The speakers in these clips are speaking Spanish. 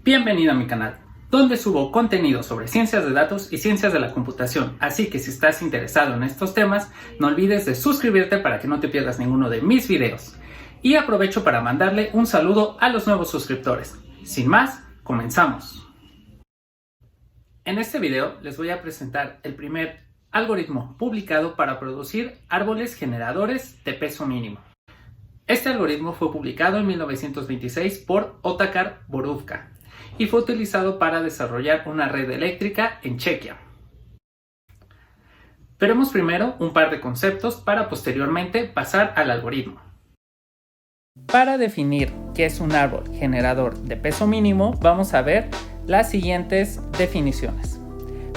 Bienvenido a mi canal, donde subo contenido sobre ciencias de datos y ciencias de la computación, así que si estás interesado en estos temas, no olvides de suscribirte para que no te pierdas ninguno de mis videos. Y aprovecho para mandarle un saludo a los nuevos suscriptores. Sin más, comenzamos. En este video les voy a presentar el primer algoritmo publicado para producir árboles generadores de peso mínimo. Este algoritmo fue publicado en 1926 por Otakar Borówka y fue utilizado para desarrollar una red eléctrica en Chequia. Veremos primero un par de conceptos para posteriormente pasar al algoritmo. Para definir qué es un árbol generador de peso mínimo, vamos a ver las siguientes definiciones.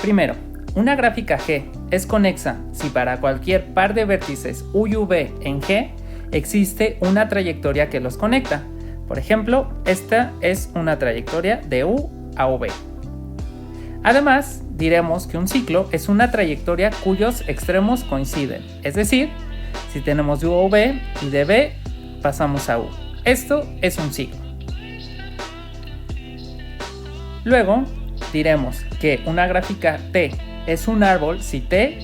Primero, una gráfica G es conexa si para cualquier par de vértices U y V en G existe una trayectoria que los conecta. Por ejemplo, esta es una trayectoria de U a V. Además, diremos que un ciclo es una trayectoria cuyos extremos coinciden. Es decir, si tenemos de U a V y de V pasamos a U. Esto es un ciclo. Luego, diremos que una gráfica T es un árbol si T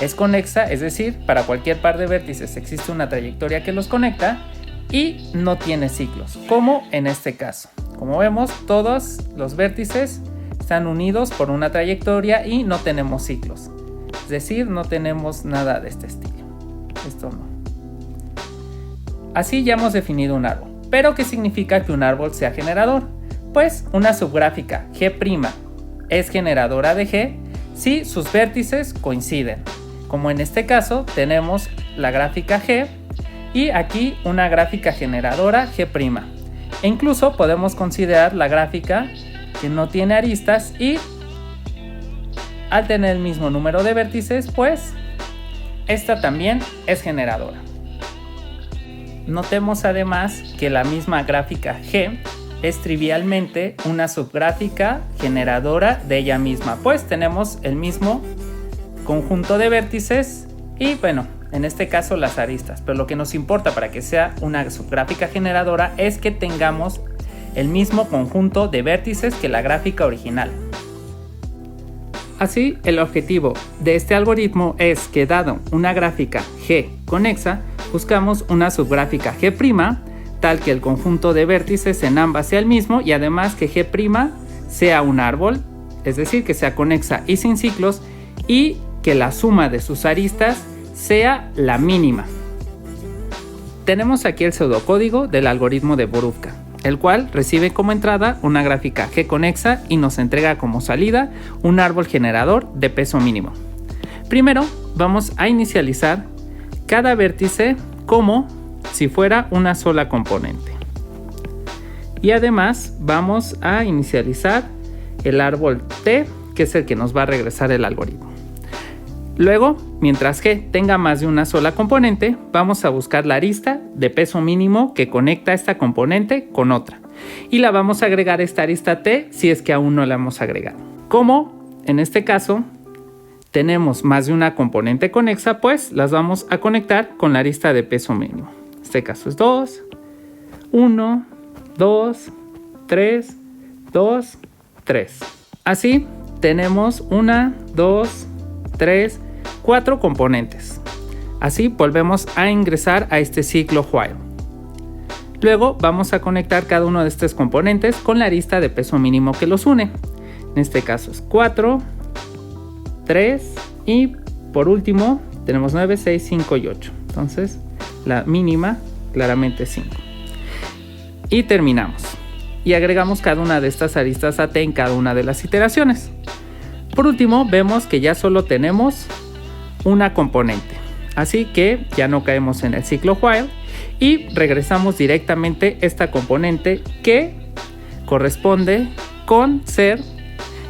es conexa, es decir, para cualquier par de vértices existe una trayectoria que los conecta y no tiene ciclos, como en este caso. Como vemos, todos los vértices están unidos por una trayectoria y no tenemos ciclos. Es decir, no tenemos nada de este estilo. Esto no. Así ya hemos definido un árbol. ¿Pero qué significa que un árbol sea generador? Pues una subgráfica G' es generadora de G si sus vértices coinciden. Como en este caso tenemos la gráfica G y aquí una gráfica generadora G'. E incluso podemos considerar la gráfica que no tiene aristas y al tener el mismo número de vértices, pues esta también es generadora. Notemos además que la misma gráfica G es trivialmente una subgráfica generadora de ella misma, pues tenemos el mismo conjunto de vértices y bueno, en este caso las aristas, pero lo que nos importa para que sea una subgráfica generadora es que tengamos el mismo conjunto de vértices que la gráfica original. Así, el objetivo de este algoritmo es que dado una gráfica G conexa, buscamos una subgráfica G', tal que el conjunto de vértices en ambas sea el mismo y además que G' sea un árbol, es decir, que sea conexa y sin ciclos y que la suma de sus aristas sea la mínima. Tenemos aquí el pseudocódigo del algoritmo de Borówka, el cual recibe como entrada una gráfica G conexa y nos entrega como salida un árbol generador de peso mínimo. Primero vamos a inicializar cada vértice como si fuera una sola componente. Y además vamos a inicializar el árbol T, que es el que nos va a regresar el algoritmo. Luego, mientras G tenga más de una sola componente, vamos a buscar la arista de peso mínimo que conecta esta componente con otra. Y la vamos a agregar a esta arista T si es que aún no la hemos agregado. Como en este caso tenemos más de una componente conexa, pues las vamos a conectar con la arista de peso mínimo. En este caso es 2, 1, 2, 3, 2, 3. Así tenemos 1, 2, 3, 4 componentes. Así volvemos a ingresar a este ciclo while. Luego vamos a conectar cada uno de estos componentes con la arista de peso mínimo que los une. En este caso es 4, 3 y por último tenemos 9, 6, 5 y 8. Entonces la mínima claramente es 5. Y terminamos. Y agregamos cada una de estas aristas a T en cada una de las iteraciones. Por último, vemos que ya solo tenemos una componente, así que ya no caemos en el ciclo while y regresamos directamente esta componente que corresponde con ser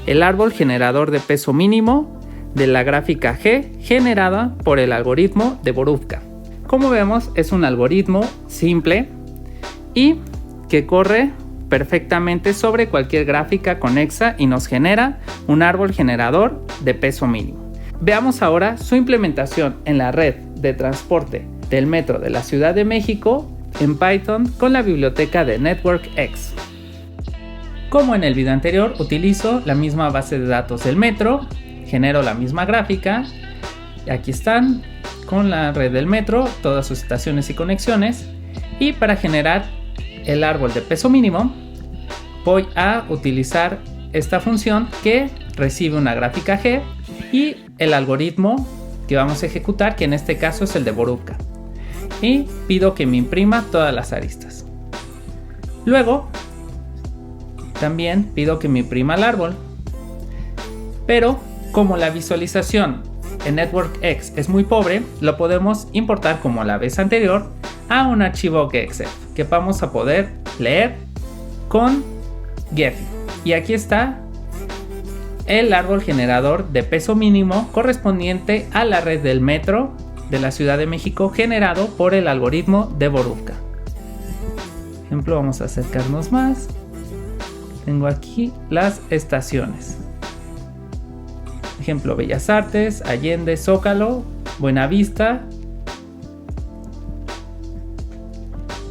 el árbol generador de peso mínimo de la gráfica G generada por el algoritmo de Borówka. Como vemos, es un algoritmo simple y que corre perfectamente sobre cualquier gráfica conexa y nos genera un árbol generador de peso mínimo. Veamos ahora su implementación en la red de transporte del metro de la Ciudad de México en Python con la biblioteca de NetworkX. Como en el video anterior, utilizo la misma base de datos del metro, genero la misma gráfica. Aquí están con la red del metro, todas sus estaciones y conexiones. Y para generar el árbol de peso mínimo, voy a utilizar esta función que recibe una gráfica G y el algoritmo que vamos a ejecutar, que en este caso es el de Borufka. Y pido que me imprima todas las aristas. Luego, también pido que me imprima el árbol. Pero como la visualización en NetworkX es muy pobre, lo podemos importar como la vez anterior a un archivo GEXF que vamos a poder leer con Gephi. Y aquí está el árbol generador de peso mínimo correspondiente a la red del metro de la Ciudad de México, generado por el algoritmo de Borufka. Por ejemplo, vamos a acercarnos más. Tengo aquí las estaciones. Ejemplo, Bellas Artes, Allende, Zócalo, Buenavista.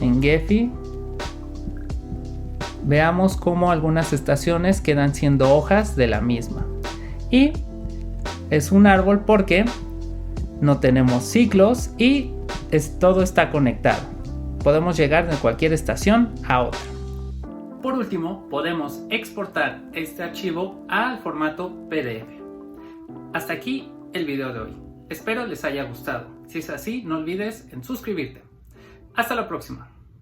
En Gephi veamos cómo algunas estaciones quedan siendo hojas de la misma. Y es un árbol porque no tenemos ciclos y todo está conectado. Podemos llegar de cualquier estación a otra. Por último, podemos exportar este archivo al formato PDF. Hasta aquí el video de hoy. Espero les haya gustado. Si es así, no olvides en suscribirte. Hasta la próxima.